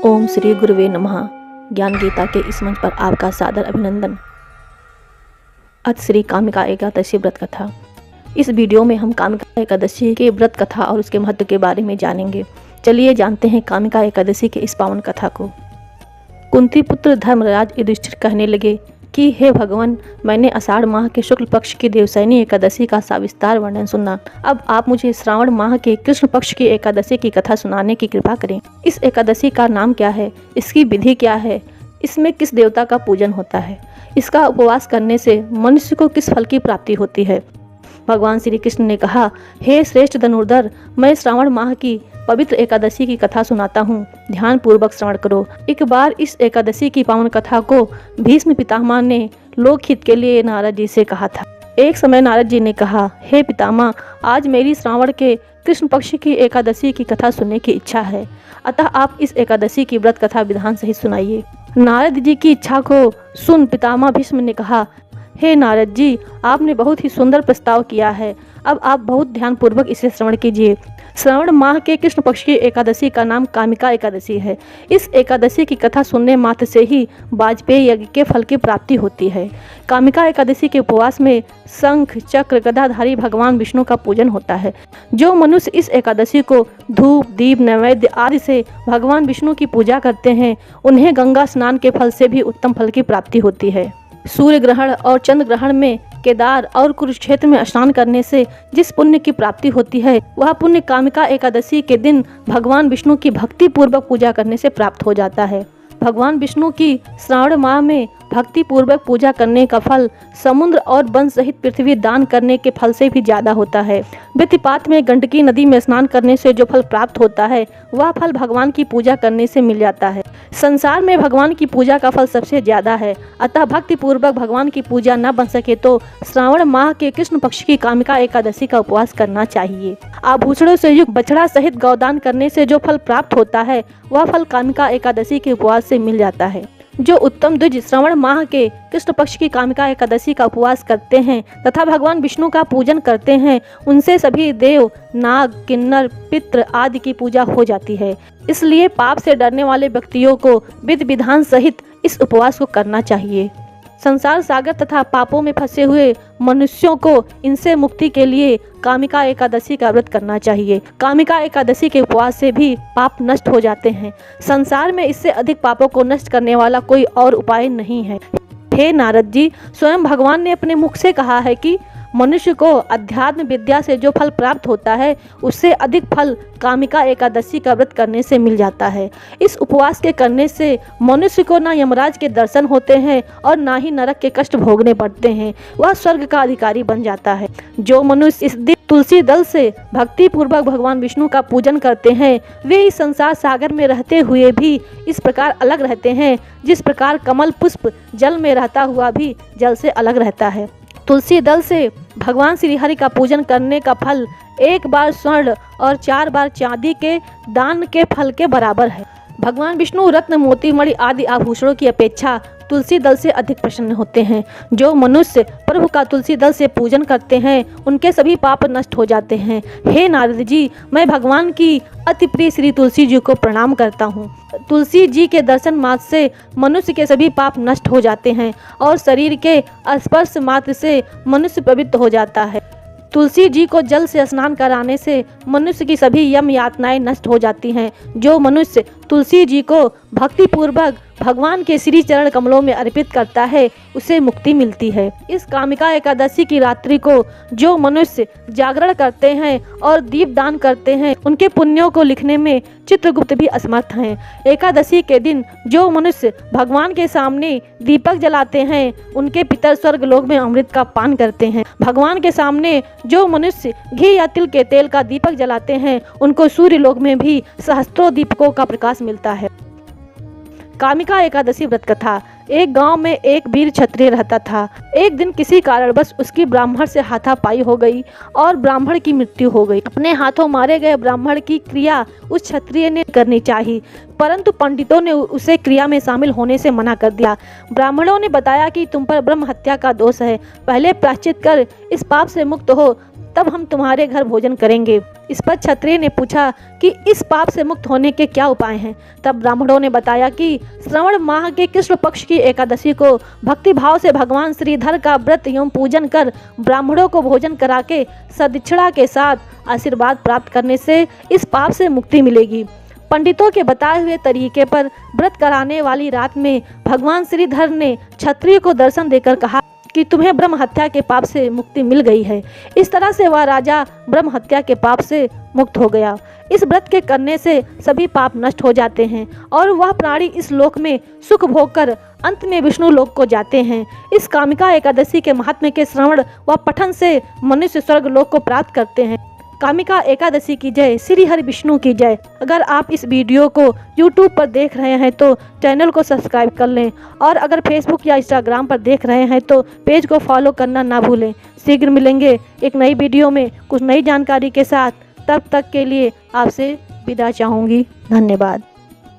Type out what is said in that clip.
ओम श्री गुरुवे नमः। ज्ञान गीता के इस मंच पर आपका सादर अभिनंदन। अथ श्री कामिका एकादशी व्रत कथा। इस वीडियो में हम कामिका एकादशी के व्रत कथा और उसके महत्व के बारे में जानेंगे। चलिए जानते हैं कामिका एकादशी के इस पावन कथा को। कुंती पुत्र धर्मराज युधिष्ठिर कहने लगे कि हे भगवान, मैंने आषाढ़ माह के शुक्ल पक्ष की देवशयनी एकादशी का सविस्तार वर्णन सुना। अब आप मुझे श्रावण माह के कृष्ण पक्ष की एकादशी की कथा सुनाने की कृपा करें। इस एकादशी का नाम क्या है, इसकी विधि क्या है, इसमें किस देवता का पूजन होता है, इसका उपवास करने से मनुष्य को किस फल की प्राप्ति होती है। भगवान श्री कृष्ण ने कहा, हे श्रेष्ठ धनुर्धर, मैं श्रावण माह की पवित्र एकादशी की कथा सुनाता हूँ, ध्यान पूर्वक श्रवण करो। एक बार इस एकादशी की पावन कथा को भीष्म पितामह ने लोकहित के लिए नारद जी से कहा था। एक समय नारद जी ने कहा, हे पितामह, आज मेरी श्रावण के कृष्ण पक्ष की एकादशी की कथा सुनने की इच्छा है, अतः आप इस एकादशी की व्रत कथा विधान सहित सुनाइए। नारद जी की इच्छा को सुन पितामह भीष्म ने कहा, हे नारद जी, आपने बहुत ही सुंदर प्रस्ताव किया है, अब आप बहुत ध्यान पूर्वक इसे श्रवण कीजिए। श्रावण माह के कृष्ण पक्ष की एकादशी का नाम कामिका एकादशी है। इस एकादशी की कथा सुनने मात्र से ही वाजपेयी यज्ञ के फल की प्राप्ति होती है। कामिका एकादशी के उपवास में शंख चक्र गदाधारी भगवान विष्णु का पूजन होता है। जो मनुष्य इस एकादशी को धूप दीप नैवेद्य आदि से भगवान विष्णु की पूजा करते हैं, उन्हें गंगा स्नान के फल से भी उत्तम फल की प्राप्ति होती है। सूर्य ग्रहण और चंद्र ग्रहण में केदार और कुरुक्षेत्र में स्नान करने से जिस पुण्य की प्राप्ति होती है, वह पुण्य कामिका एकादशी के दिन भगवान विष्णु की भक्ति पूर्वक पूजा करने से प्राप्त हो जाता है। भगवान विष्णु की श्रावण माह में भक्ति पूर्वक पूजा करने का फल समुद्र और वन सहित पृथ्वी दान करने के फल से भी ज्यादा होता है। व्यतिपात में गंडकी नदी में स्नान करने से जो फल प्राप्त होता है, वह फल भगवान की पूजा करने से मिल जाता है। संसार में भगवान की पूजा का फल सबसे ज्यादा है, अतः भक्ति पूर्वक भगवान की पूजा न बन सके तो श्रावण माह के कृष्ण पक्ष की कामिका एकादशी का उपवास करना चाहिए। आभूषणों से युक्त बछड़ा सहित गौदान करने से जो फल प्राप्त होता है, वह फल कामिका एकादशी के उपवास से मिल जाता है। जो उत्तम द्विज श्रावण माह के कृष्ण पक्ष की कामिका एकादशी का उपवास करते हैं तथा भगवान विष्णु का पूजन करते हैं, उनसे सभी देव नाग किन्नर पितृ आदि की पूजा हो जाती है। इसलिए पाप से डरने वाले व्यक्तियों को विधि विधान सहित इस उपवास को करना चाहिए। संसार सागर तथा पापों में फंसे हुए मनुष्यों को इनसे मुक्ति के लिए कामिका एकादशी का व्रत करना चाहिए। कामिका एकादशी के उपवास से भी पाप नष्ट हो जाते हैं। संसार में इससे अधिक पापों को नष्ट करने वाला कोई और उपाय नहीं है। हे नारद जी, स्वयं भगवान ने अपने मुख से कहा है कि मनुष्य को अध्यात्म विद्या से जो फल प्राप्त होता है, उससे अधिक फल कामिका एकादशी का व्रत करने से मिल जाता है। इस उपवास के करने से मनुष्य को न यमराज के दर्शन होते हैं और न ही नरक के कष्ट भोगने पड़ते हैं, वह स्वर्ग का अधिकारी बन जाता है। जो मनुष्य इस दिन तुलसी दल से भक्ति पूर्वक भगवान विष्णु का पूजन करते हैं, वे इस संसार सागर में रहते हुए भी इस प्रकार अलग रहते हैं जिस प्रकार कमल पुष्प जल में रहता हुआ भी जल से अलग रहता है। तुलसी दल से भगवान श्री हरि का पूजन करने का फल 1 बार स्वर्ण और 4 बार चांदी के दान के फल के बराबर है। भगवान विष्णु रत्न मोती मणि आदि आभूषणों की अपेक्षा तुलसी दल से अधिक प्रसन्न होते हैं। जो मनुष्य प्रभु का तुलसी दल से पूजन करते हैं, उनके सभी पाप नष्ट हो जाते हैं। हे नारद जी, मैं भगवान की अति प्रिय श्री तुलसी जी को प्रणाम करता हूँ। तुलसी जी के दर्शन मात्र से मनुष्य के सभी पाप नष्ट हो जाते हैं और शरीर के स्पर्श मात्र से मनुष्य पवित्र हो जाता है। तुलसी जी को जल से स्नान कराने से मनुष्य की सभी यम यातनाएं नष्ट हो जाती हैं। जो मनुष्य तुलसी जी को भक्ति पूर्वक भगवान के श्री चरण कमलों में अर्पित करता है, उसे मुक्ति मिलती है। इस कामिका एकादशी की रात्रि को जो मनुष्य जागरण करते हैं और दीप दान करते हैं, उनके पुण्यों को लिखने में चित्रगुप्त भी असमर्थ हैं। एकादशी के दिन जो मनुष्य भगवान के सामने दीपक जलाते हैं, उनके पितर स्वर्ग लोक में अमृत का पान करते हैं। भगवान के सामने जो मनुष्य घी या तिल के तेल का दीपक जलाते हैं, उनको सूर्य लोक में भी सहस्त्रों दीपकों का प्रकाश मिलता है। कामिका एकादशी व्रत कथा। एक गांव में एक वीर क्षत्रिय रहता था। एक दिन किसी कारणवश उसकी ब्राह्मण से हाथापाई हो गई और ब्राह्मण की मृत्यु हो गई। अपने हाथों मारे गए ब्राह्मण की क्रिया उस क्षत्रिय ने करनी चाहिए, परंतु पंडितों ने उसे क्रिया में शामिल होने से मना कर दिया। ब्राह्मणों ने बताया कि तुम पर ब्रह्म हत्या का दोष है, पहले प्रायश्चित कर इस पाप से मुक्त हो, तब हम तुम्हारे घर भोजन करेंगे। इस पर क्षत्रिय ने पूछा कि इस पाप से मुक्त होने के क्या उपाय हैं। तब ब्राह्मणों ने बताया कि श्रावण माह के कृष्ण पक्ष की एकादशी को भक्ति भाव से भगवान श्रीधर का व्रत एवं पूजन कर ब्राह्मणों को भोजन करा के सदिच्छा के साथ आशीर्वाद प्राप्त करने से इस पाप से मुक्ति मिलेगी। पंडितों के बताए हुए तरीके पर व्रत कराने वाली रात में भगवान श्रीधर ने क्षत्रिय को दर्शन देकर कहा कि तुम्हें ब्रह्म हत्या के पाप से मुक्ति मिल गई है। इस तरह से वह राजा ब्रह्म हत्या के पाप से मुक्त हो गया। इस व्रत के करने से सभी पाप नष्ट हो जाते हैं और वह प्राणी इस लोक में सुख भोग कर अंत में विष्णु लोक को जाते हैं। इस कामिका एकादशी के महात्म्य के श्रवण व पठन से मनुष्य स्वर्ग लोक को प्राप्त करते हैं। कामिका एकादशी की जय, श्री हरि विष्णु की जय। अगर आप इस वीडियो को YouTube पर देख रहे हैं तो चैनल को सब्सक्राइब कर लें और अगर Facebook या Instagram पर देख रहे हैं तो पेज को फॉलो करना ना भूलें। शीघ्र मिलेंगे एक नई वीडियो में कुछ नई जानकारी के साथ। तब तक के लिए आपसे विदा चाहूँगी। धन्यवाद।